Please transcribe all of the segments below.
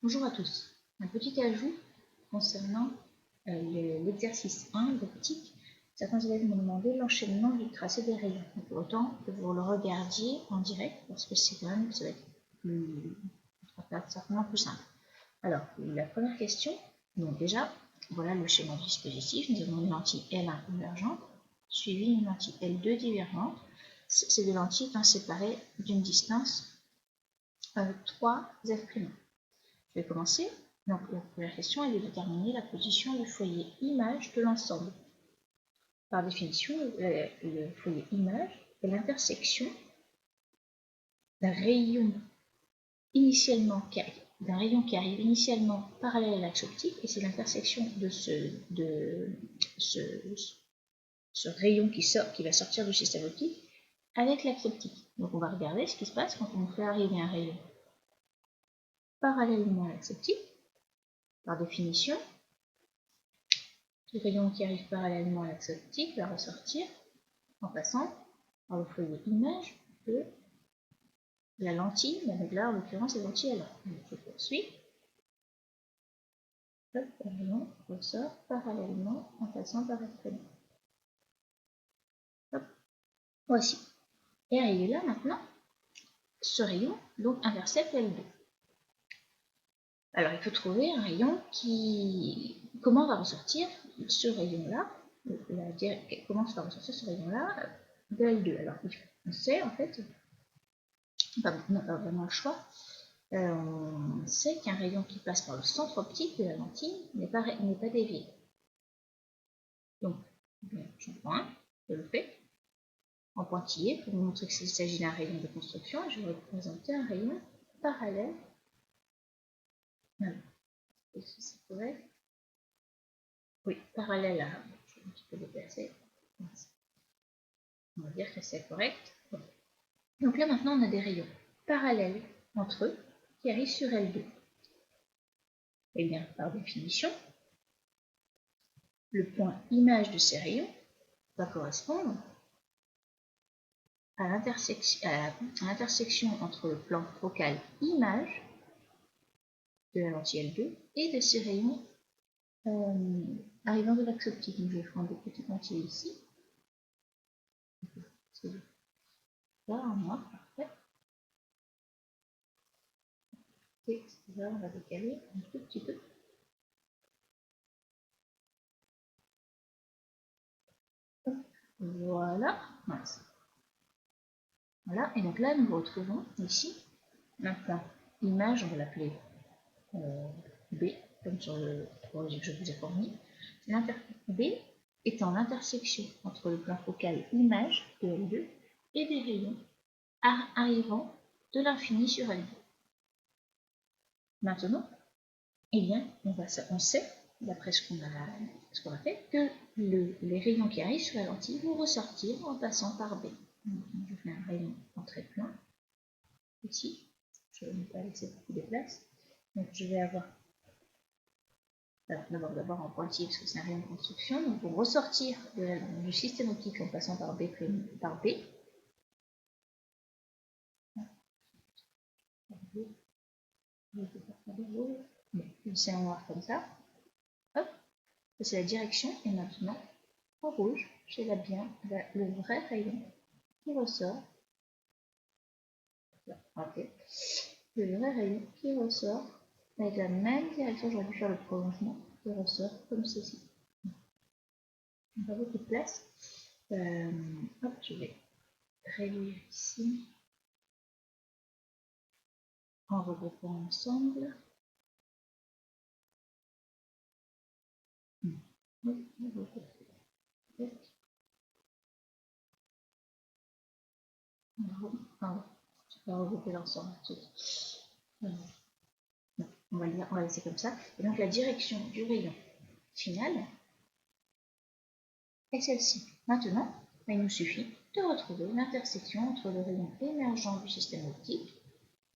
Bonjour à tous. Un petit ajout concernant l'exercice 1 d'optique. Certains élèves m'ont demandé l'enchaînement du tracé des rayons. Pour autant que vous le regardiez en direct, parce que c'est quand même, ça va être certainement plus simple. Alors, la première question, donc déjà, voilà le schéma du dispositif. Nous avons une lentille L1 convergente, suivie d'une lentille L2 divergente. Ces deux lentilles étant séparées d'une distance 3 f'. Je vais commencer. Donc, la première question est de déterminer la position du foyer image de l'ensemble. Par définition, le foyer image est l'intersection d'un rayon qui arrive initialement parallèle à l'axe optique, et c'est l'intersection de ce rayon qui va sortir du système optique avec l'axe optique. Donc on va regarder ce qui se passe quand on fait arriver un rayon parallèlement à l'axe optique. Par définition, le rayon qui arrive parallèlement à l'axe optique va ressortir en passant par le foyer image de la lentille, mais là en l'occurrence la lentille L1. Donc je poursuis. Hop, le rayon ressort parallèlement en passant par F'. Hop, voici. Et arrivé là maintenant, ce rayon donc intercepte L2. Alors il faut trouver un rayon qui... Comment va ressortir ce rayon-là, comment va ressortir ce rayon-là de L2. Alors on sait en fait, on n'a pas vraiment le choix, on sait qu'un rayon qui passe par le centre optique de la lentille n'est pas dévié. Donc, j'en prends un, je le fais en pointillé pour vous montrer qu'il s'agit d'un rayon de construction. Je vais représenter un rayon parallèle. Est-ce que c'est correct? Oui, parallèle à... Je vais un petit peu déplacer. On va dire que c'est correct. Donc là maintenant on a des rayons parallèles entre eux qui arrivent sur L2. Et bien par définition, le point image de ces rayons va correspondre à l'intersection entre le plan focal image de la lentille L2 et de ces rayons arrivant de l'axe optique. Donc je vais prendre des petites lentilles ici. Là, en noir, parfait. Et là, on va décaler un tout petit peu. Voilà. Voilà, et donc là, nous retrouvons ici maintenant image, on va l'appeler B, comme sur le projet que je vous ai fourni. B est en intersection entre le plan focal image de L2 et des rayons arrivant de l'infini sur L2. Maintenant, eh bien, on sait, d'après ce qu'on a fait, que les rayons qui arrivent sur la lentille vont ressortir en passant par B. Donc, je fais un rayon en trait plein, ici. Je ne vais pas laisser beaucoup de place. Donc, je vais avoir d'abord en pointillé parce que c'est un rayon de construction. Donc pour ressortir du système optique en passant par B, c'est en noir comme ça. Hop, c'est la direction. Et maintenant, en rouge, j'ai là bien le vrai rayon qui ressort. Okay. Le vrai rayon qui ressort avec la même direction. J'aurais dû faire le prolongement qui ressort comme ceci. On n'a pas beaucoup de place. Hop, je vais réduire ici en regroupant ensemble. Je vais regrouper l'ensemble. On va laisser comme ça. Et donc la direction du rayon final est celle-ci. Maintenant, il nous suffit de retrouver l'intersection entre le rayon émergent du système optique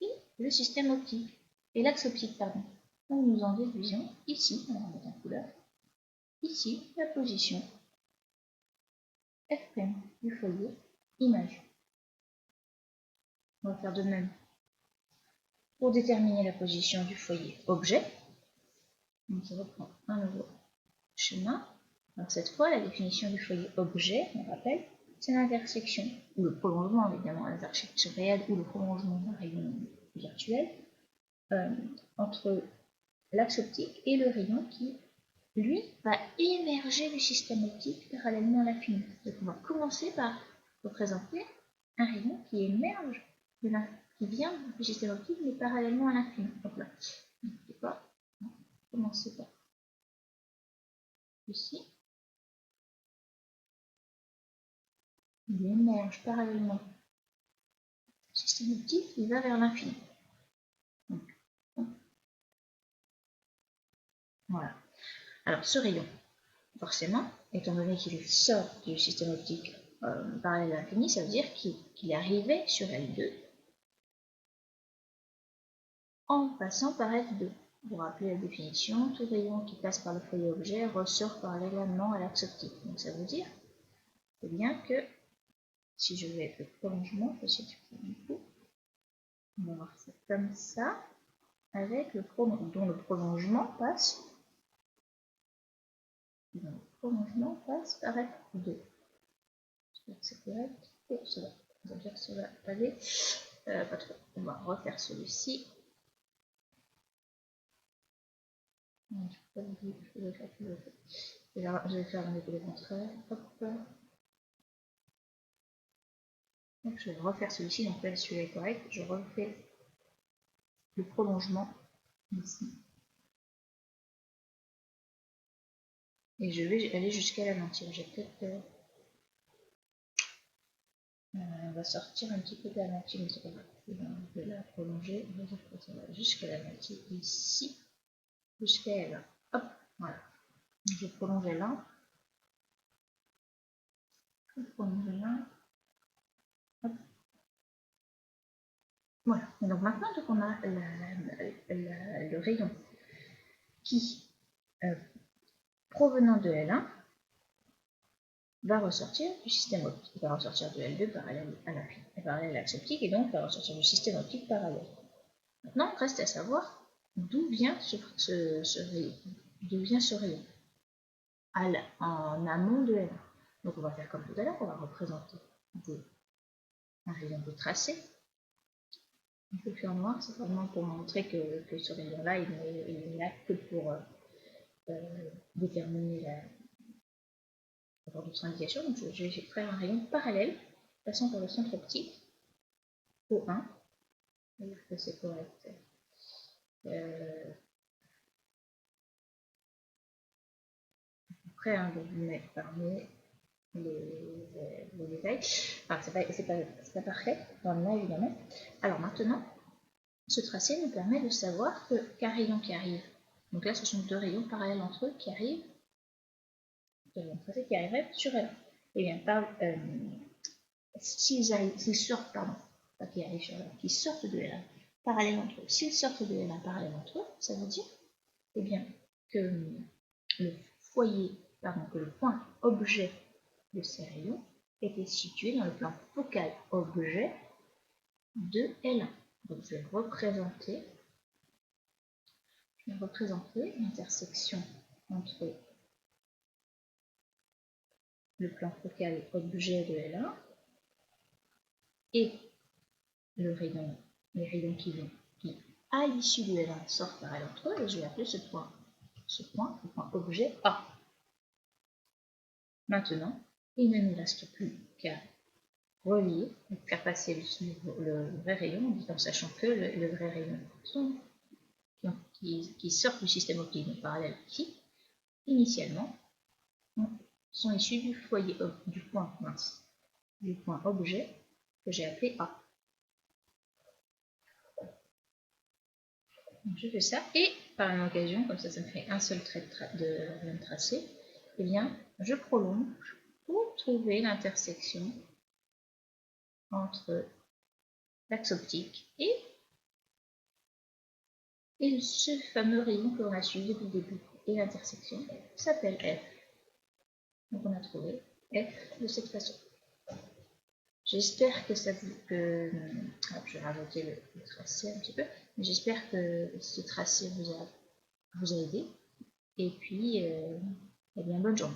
et le système optique, et l'axe optique, pardon. Donc nous en déduisons ici, on va mettre en couleur, ici la position F' du foyer image. On va faire de même Pour déterminer la position du foyer objet, donc je reprends un nouveau schéma. Alors cette fois, la définition du foyer objet, on rappelle, c'est l'intersection, ou le prolongement évidemment, l'intersection réelle ou le prolongement d'un rayon virtuel, entre l'axe optique et le rayon qui, lui, va émerger du système optique parallèlement à l'infini. Donc on va commencer par représenter un rayon qui émerge, qui vient du système optique, mais parallèlement à l'infini. Donc là, n'oubliez pas, on va commencer par ici. Il émerge parallèlement au système optique, il va vers l'infini. Voilà. Alors ce rayon, forcément, étant donné qu'il sort du système optique parallèle à l'infini, ça veut dire qu'il est arrivé sur L2 en passant par F2. Vous vous rappelez la définition, tout rayon qui passe par le foyer objet ressort parallèlement à l'axe optique. Donc ça veut dire bien que si je vais le prolongement, on va voir ça comme ça, avec le dont le prolongement passe par F2. J'espère que c'est correct. Et cela, on va dire que cela va aller. Pas trop. On va refaire celui-ci. Je vais faire un effet contraire. Hop. Donc, je vais refaire celui-ci. Donc là, celui-là est correct. Je refais le prolongement ici. Et je vais aller jusqu'à la lentille. J'ai peut-être. On va sortir un petit peu de la lentille, mais c'est pas grave. Je vais la prolonger. On va dire que ça va jusqu'à la lentille ici. Jusqu'à là. Hop. Voilà. Je vais prolonger là. Je vais prolonger là. Hop. Voilà. Et donc maintenant, on a le rayon qui, provenant de L1, va ressortir du système optique. Il va ressortir de L2 parallèle à l'infini, parallèle à l'axe optique, et donc va ressortir du système optique parallèle. Maintenant, il reste à savoir d'où vient ce rayon en amont de L1. Donc on va faire comme tout à l'heure, on va représenter un rayon de tracé. Je le fais en noir, c'est vraiment pour montrer que ce rayon-là, il n'est là que pour déterminer d'autres indications. Donc je vais faire un rayon parallèle, passant par le centre optique, O1. Je vais dire que c'est correct. Après, hein, je vous mets parmi les détails. Enfin, c'est pas parfait, dans le là évidemment. Alors maintenant, ce tracé nous permet de savoir qu'un rayon qui arrive, donc là ce sont deux rayons parallèles entre eux qui arrivent, un tracé qui arriverait sur L1. Et bien, s'ils sortent, qui sortent de L1 parallèles entre eux, s'ils sortent de L1 parallèles entre eux, ça veut dire eh bien, que le foyer, que le point objet de ces rayons était situé dans le plan focal objet de L1. Donc je vais représenter l'intersection entre le plan focal objet de L1 et les rayons qui à l'issue de L1 sortent par L entre eux, et je vais appeler ce point le point objet A. Maintenant, il ne nous reste plus qu'à relier, faire passer le vrai rayon, en sachant que le vrai rayon qui sort du système optique parallèle ici, initialement, sont issus du foyer du point objet que j'ai appelé A. Donc je fais ça, et par la même occasion, comme ça me fait un seul trait de rayon tracé, et bien je prolonge pour trouver l'intersection entre l'axe optique et ce fameux rayon que l'on a suivi depuis le début. Et l'intersection s'appelle F. Donc on a trouvé F de cette façon. J'espère que ça vous... je vais rajouter le tracé un petit peu. J'espère que ce tracé vous a aidé. Et puis, eh bien, bonne journée.